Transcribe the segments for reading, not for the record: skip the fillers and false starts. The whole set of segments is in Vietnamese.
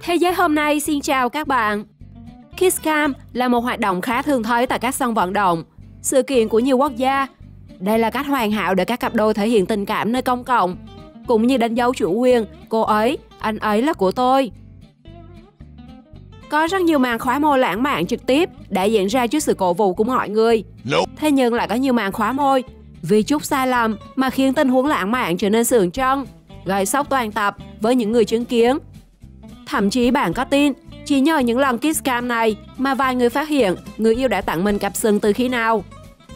Thế giới hôm nay xin chào các bạn. Kiss Cam là một hoạt động khá thường thấy tại các sân vận động, sự kiện của nhiều quốc gia. Đây là cách hoàn hảo để các cặp đôi thể hiện tình cảm nơi công cộng, cũng như đánh dấu chủ quyền, cô ấy, anh ấy là của tôi. Có rất nhiều màn khóa môi lãng mạn trực tiếp đã diễn ra trước sự cổ vũ của mọi người. Thế nhưng lại có nhiều màn khóa môi vì chút sai lầm mà khiến tình huống lãng mạn trở nên sượng trân, gây sốc toàn tập với những người chứng kiến. Thậm chí bạn có tin, chỉ nhờ những lần kiss cam này mà vài người phát hiện người yêu đã tặng mình cặp sừng từ khi nào.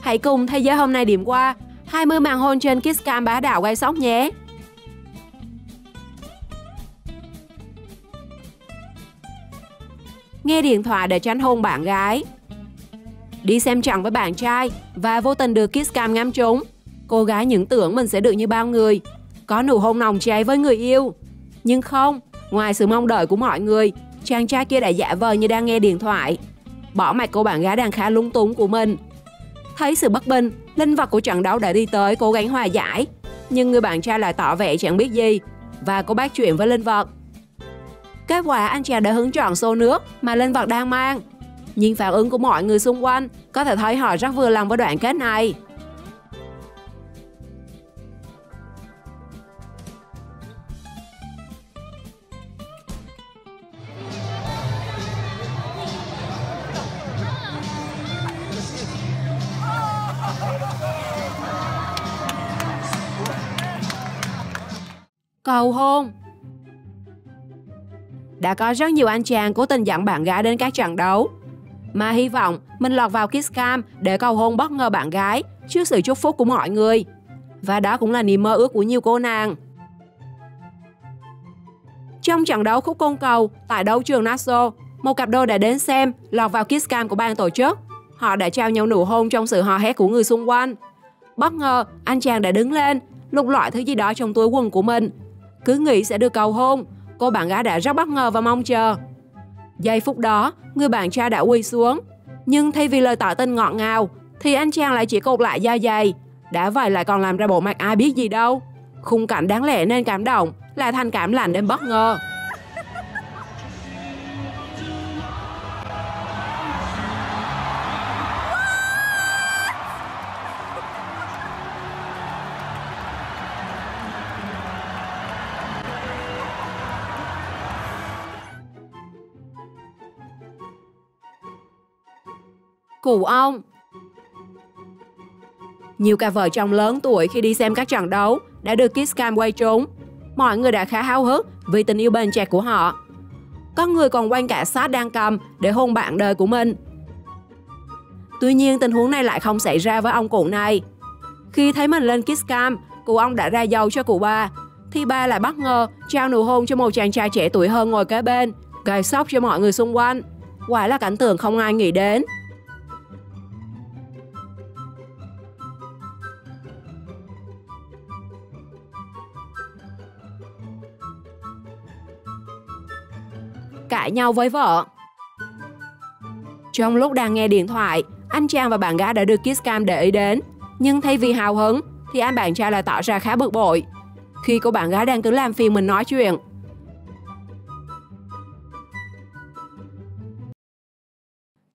Hãy cùng Thế giới hôm nay điểm qua 20 màn hôn trên kiss cam bá đạo gây sốc nhé. Nghe điện thoại để tránh hôn bạn gái. Đi xem trận với bạn trai và vô tình được kiss cam ngắm trúng. Cô gái những tưởng mình sẽ được như bao người, có nụ hôn nồng cháy với người yêu. Nhưng không, ngoài sự mong đợi của mọi người, chàng trai kia đã giả vờ như đang nghe điện thoại, bỏ mặc cô bạn gái đang khá lúng túng của mình. Thấy sự bất bình, linh vật của trận đấu đã đi tới cố gắng hòa giải, nhưng người bạn trai lại tỏ vẻ chẳng biết gì và cô bác chuyện với linh vật. Kết quả anh chàng đã hứng trọn xô nước mà linh vật đang mang. Nhưng phản ứng của mọi người xung quanh có thể thấy họ rất vừa lòng với đoạn kết này. Cầu hôn. Đã có rất nhiều anh chàng cố tình dẫn bạn gái đến các trận đấu mà hy vọng mình lọt vào kiss cam để cầu hôn bất ngờ bạn gái trước sự chúc phúc của mọi người. Và đó cũng là niềm mơ ước của nhiều cô nàng. Trong trận đấu khúc côn cầu tại đấu trường Nassau, một cặp đôi đã đến xem lọt vào kiss cam của ban tổ chức. Họ đã trao nhau nụ hôn trong sự hò hét của người xung quanh. Bất ngờ, anh chàng đã đứng lên, lục lọi thứ gì đó trong túi quần của mình. Cứ nghĩ sẽ được cầu hôn, cô bạn gái đã rất bất ngờ và mong chờ. Giây phút đó, người bạn trai đã quỳ xuống. Nhưng thay vì lời tỏ tình ngọt ngào, thì anh chàng lại chỉ cột lại da dày. Đã vậy lại còn làm ra bộ mặt ai biết gì đâu. Khung cảnh đáng lẽ nên cảm động, lại thành cảm lạnh đến bất ngờ. Cụ ông. Nhiều cặp vợ chồng lớn tuổi khi đi xem các trận đấu đã được kiss cam quay trúng. Mọi người đã khá háo hức vì tình yêu bền chặt của họ. Có người còn quanh cả shot đang cầm để hôn bạn đời của mình. Tuy nhiên tình huống này lại không xảy ra với ông cụ này. Khi thấy mình lên kiss cam, cụ ông đã ra dầu cho cụ ba, thì ba lại bất ngờ trao nụ hôn cho một chàng trai trẻ tuổi hơn ngồi kế bên, gây sốc cho mọi người xung quanh. Quả là cảnh tượng không ai nghĩ đến. Cãi nhau với vợ. Trong lúc đang nghe điện thoại, anh chàng và bạn gái đã được kiss cam để ý đến. Nhưng thay vì hào hứng, thì anh bạn trai lại tỏ ra khá bực bội khi cô bạn gái đang cứ làm phiền mình nói chuyện.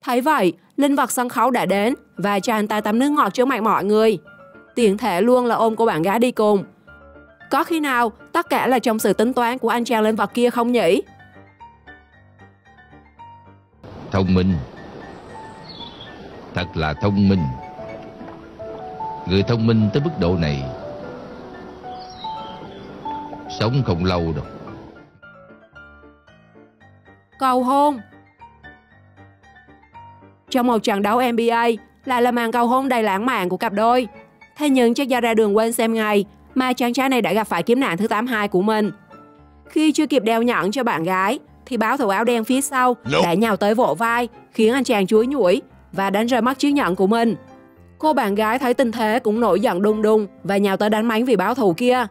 Thấy vậy, linh vật sân khấu đã đến và cho anh ta tắm nước ngọt trước mặt mọi người. Tiện thể luôn là ôm cô bạn gái đi cùng. Có khi nào tất cả là trong sự tính toán của anh chàng linh vật kia không nhỉ? Thông minh. Thật là thông minh. Người thông minh tới mức độ này sống không lâu đâu. Cầu hôn. Trong một trận đấu NBA lại là màn cầu hôn đầy lãng mạn của cặp đôi. Thế nhưng chắc do ra đường quên xem ngày mà chàng trai này đã gặp phải kiếp nạn thứ 82 của mình. Khi chưa kịp đeo nhẫn cho bạn gái thì báo thủ áo đen phía sau đã nhào tới vỗ vai, khiến anh chàng chúi nhủi và đánh rơi mất chiếc nhẫn của mình. Cô bạn gái thấy tình thế cũng nổi giận đùng đùng và nhào tới đánh mắng vì báo thù kia.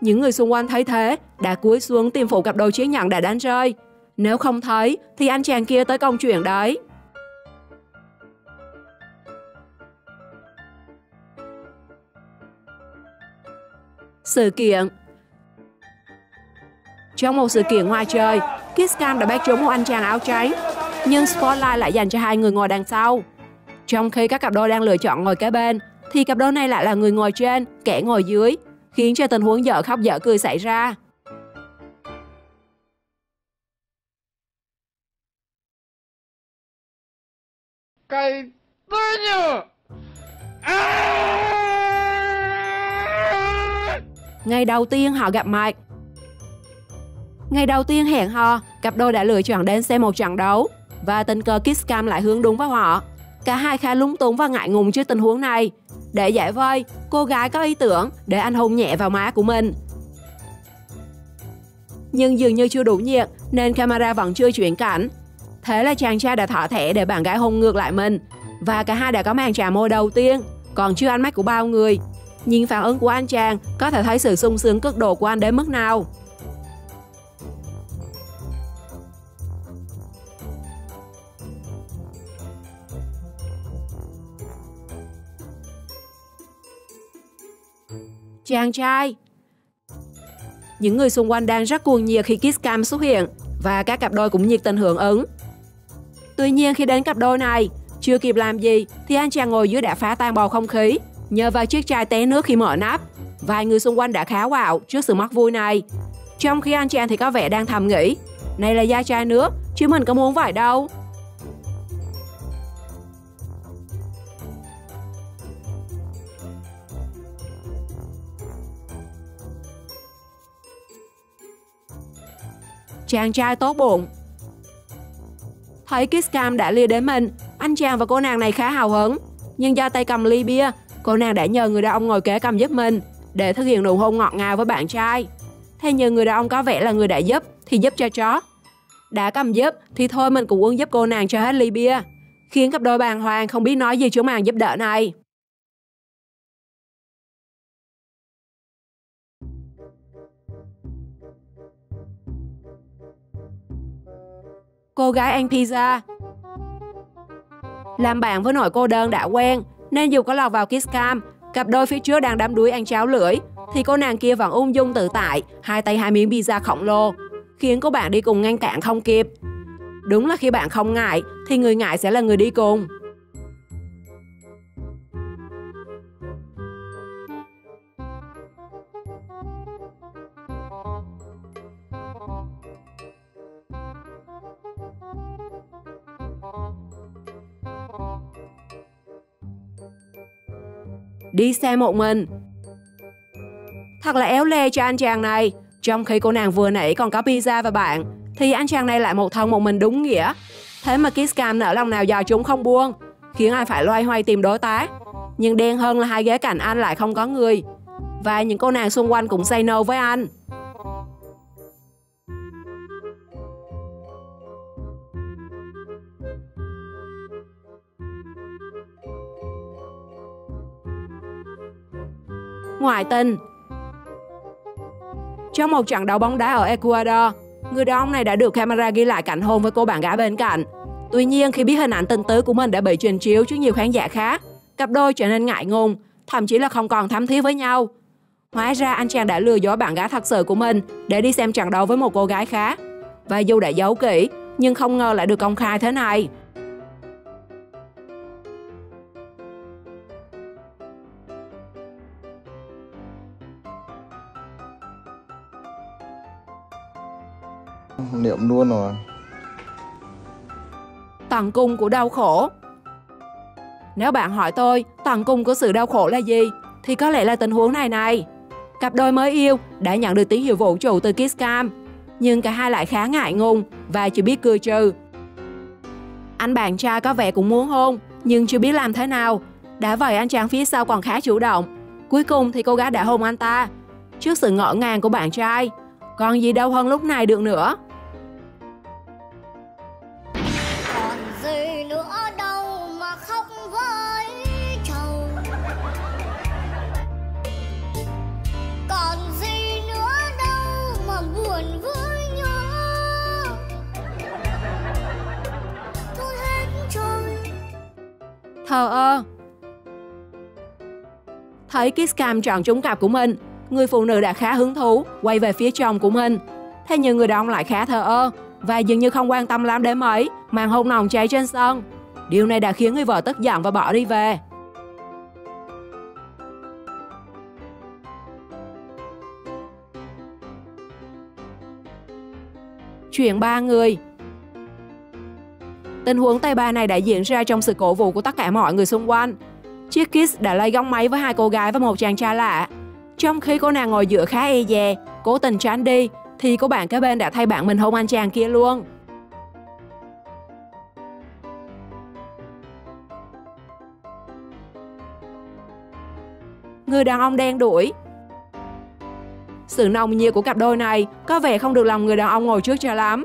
Những người xung quanh thấy thế đã cúi xuống tìm phụ cặp đôi chiếc nhẫn đã đánh rơi. Nếu không thấy thì anh chàng kia tới công chuyện đấy. Sự kiện. Trong một sự kiện ngoài trời, Kiss cam đã bắt trúng một anh chàng áo trắng, nhưng spotlight lại dành cho hai người ngồi đằng sau. Trong khi các cặp đôi đang lựa chọn ngồi kế bên, thì cặp đôi này lại là người ngồi trên, kẻ ngồi dưới, khiến cho tình huống dở khóc dở cười xảy ra. Cái tôi nhờ. Ngày đầu tiên họ gặp mặt. Ngày đầu tiên hẹn hò, cặp đôi đã lựa chọn đến xem một trận đấu, và tình cờ kiss cam lại hướng đúng vào họ. Cả hai khá lúng túng và ngại ngùng trước tình huống này. Để giải vây, cô gái có ý tưởng để anh hôn nhẹ vào má của mình. Nhưng dường như chưa đủ nhiệt nên camera vẫn chưa chuyển cảnh. Thế là chàng trai đã thỏ thẻ để bạn gái hôn ngược lại mình, và cả hai đã có màn chạm môi đầu tiên, còn chưa ánh mắt của bao người. Nhìn phản ứng của anh chàng, có thể thấy sự sung sướng cực độ của anh đến mức nào. Chàng trai. Những người xung quanh đang rất cuồng nhiệt khi kiss cam xuất hiện, và các cặp đôi cũng nhiệt tình hưởng ứng. Tuy nhiên khi đến cặp đôi này, chưa kịp làm gì thì anh chàng ngồi dưới đã phá tan bầu không khí nhờ vào chiếc chai té nước khi mở nắp. Vài người xung quanh đã khá wow trước sự mất vui này, trong khi anh chàng thì có vẻ đang thầm nghĩ, này là da chai nước chứ mình có muốn vậy đâu. Chàng trai tốt bụng. Thấy kiss cam đã lia đến mình, anh chàng và cô nàng này khá hào hứng. Nhưng do tay cầm ly bia, cô nàng đã nhờ người đàn ông ngồi kế cầm giúp mình để thực hiện nụ hôn ngọt ngào với bạn trai. Thế nhưng người đàn ông có vẻ là người đã giúp thì giúp cho chó. Đã cầm giúp thì thôi mình cũng uống giúp cô nàng cho hết ly bia, khiến cặp đôi bàng hoàng không biết nói gì trước màn giúp đỡ này. Cô gái ăn pizza. Làm bạn với nỗi cô đơn đã quen, nên dù có lọt vào kiss cam, cặp đôi phía trước đang đắm đuối ăn cháo lưỡi, thì cô nàng kia vẫn ung dung tự tại, hai tay hai miếng pizza khổng lồ, khiến cô bạn đi cùng ngăn cản không kịp. Đúng là khi bạn không ngại, thì người ngại sẽ là người đi cùng. Đi xe một mình. Thật là éo le cho anh chàng này. Trong khi cô nàng vừa nãy còn có pizza và bạn, thì anh chàng này lại một thân một mình đúng nghĩa. Thế mà kiss cam nở lòng nào dò chúng không buông, khiến anh phải loay hoay tìm đối tác. Nhưng đen hơn là hai ghế cạnh anh lại không có người, và những cô nàng xung quanh cũng say no với anh. Ngoại tình. Trong một trận đấu bóng đá ở Ecuador, người đàn ông này đã được camera ghi lại cảnh hôn với cô bạn gái bên cạnh. Tuy nhiên khi biết hình ảnh tình tứ của mình đã bị truyền chiếu trước nhiều khán giả khác, cặp đôi trở nên ngại ngùng, thậm chí là không còn thắm thiết với nhau. Hóa ra anh chàng đã lừa dối bạn gái thật sự của mình để đi xem trận đấu với một cô gái khác. Và dù đã giấu kỹ, nhưng không ngờ lại được công khai thế này. Niệm luôn rồi. Tận cùng của đau khổ. Nếu bạn hỏi tôi tận cùng của sự đau khổ là gì, thì có lẽ là tình huống này. Cặp đôi mới yêu đã nhận được tín hiệu vũ trụ từ kiss cam, nhưng cả hai lại khá ngại ngùng và chỉ biết cười trừ. Anh bạn trai có vẻ cũng muốn hôn, nhưng chưa biết làm thế nào. Đã vậy anh chàng phía sau còn khá chủ động. Cuối cùng thì cô gái đã hôn anh ta, trước sự ngỡ ngàng của bạn trai. Còn gì đâu hơn lúc này được nữa. Còn gì nữa đâu mà khóc với chầu. Còn gì nữa đâu mà buồn với nhau. Thôi hết trôi. Thờ ơ. Thấy kiss cam chọn trúng cặp của mình, người phụ nữ đã khá hứng thú quay về phía chồng của mình. Thế nhưng người đàn ông lại khá thờ ơ, và dường như không quan tâm lắm đến mấy màn hôn nồng cháy trên sân. Điều này đã khiến người vợ tức giận và bỏ đi về. Chuyện 3 người. Tình huống tay ba này đã diễn ra trong sự cổ vũ của tất cả mọi người xung quanh. Chiếc Kiss đã lấy góc máy với 2 cô gái và một chàng trai lạ. Trong khi cô nàng ngồi giữa khá e dè, cố tình tránh đi, thì cô bạn kế bên đã thay bạn mình hôn anh chàng kia luôn. Người đàn ông đen đuổi. Sự nồng nhiệt của cặp đôi này có vẻ không được lòng người đàn ông ngồi trước cho lắm.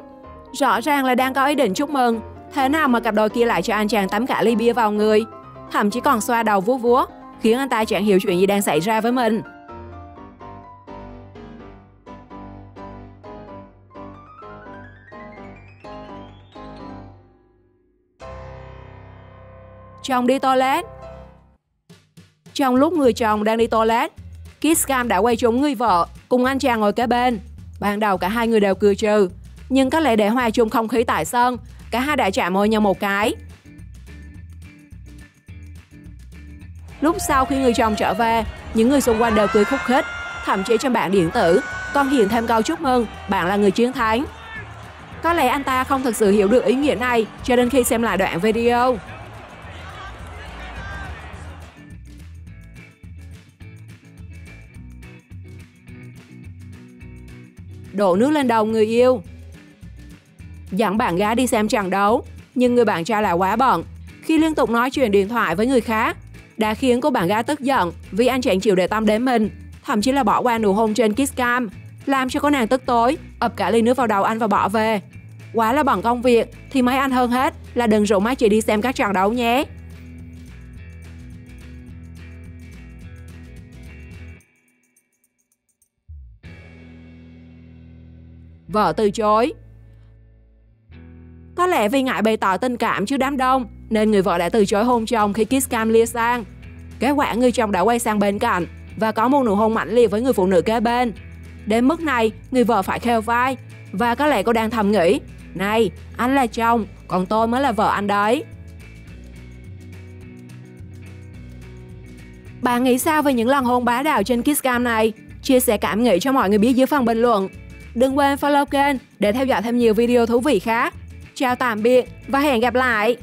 Rõ ràng là đang có ý định chúc mừng, thế nào mà cặp đôi kia lại cho anh chàng tắm cả ly bia vào người, thậm chí còn xoa đầu vuốt vuốt, khiến anh ta chẳng hiểu chuyện gì đang xảy ra với mình. Chồng đi toilet. Trong lúc người chồng đang đi toilet, kiss cam đã quay trúng người vợ cùng anh chàng ngồi kế bên. Ban đầu cả hai người đều cười trừ, nhưng có lẽ để hòa chung không khí tại sân, cả hai đã chạm môi nhau một cái. Lúc sau khi người chồng trở về, những người xung quanh đều cười khúc khích, thậm chí trên bảng điện tử còn hiện thêm câu chúc mừng bạn là người chiến thắng. Có lẽ anh ta không thực sự hiểu được ý nghĩa này cho đến khi xem lại đoạn video. Đổ nước lên đầu người yêu. Dẫn bạn gái đi xem trận đấu, nhưng người bạn trai lại quá bận khi liên tục nói chuyện điện thoại với người khác, đã khiến cô bạn gái tức giận vì anh chẳng chịu để tâm đến mình, thậm chí là bỏ qua nụ hôn trên kiss cam, làm cho cô nàng tức tối, ập cả ly nước vào đầu anh và bỏ về. Quá là bận công việc thì mấy anh hơn hết là đừng rủ mắt chị đi xem các trận đấu nhé. Vợ từ chối. Có lẽ vì ngại bày tỏ tình cảm trước đám đông nên người vợ đã từ chối hôn chồng khi kiss cam lia sang. Kết quả người chồng đã quay sang bên cạnh và có một nụ hôn mãnh liệt với người phụ nữ kế bên. Đến mức này, người vợ phải khều vai và có lẽ cô đang thầm nghĩ: này, anh là chồng, còn tôi mới là vợ anh đấy. Bạn nghĩ sao về những lần hôn bá đạo trên kiss cam này? Chia sẻ cảm nghĩ cho mọi người biết dưới phần bình luận. Đừng quên follow kênh để theo dõi thêm nhiều video thú vị khác. Chào tạm biệt và hẹn gặp lại!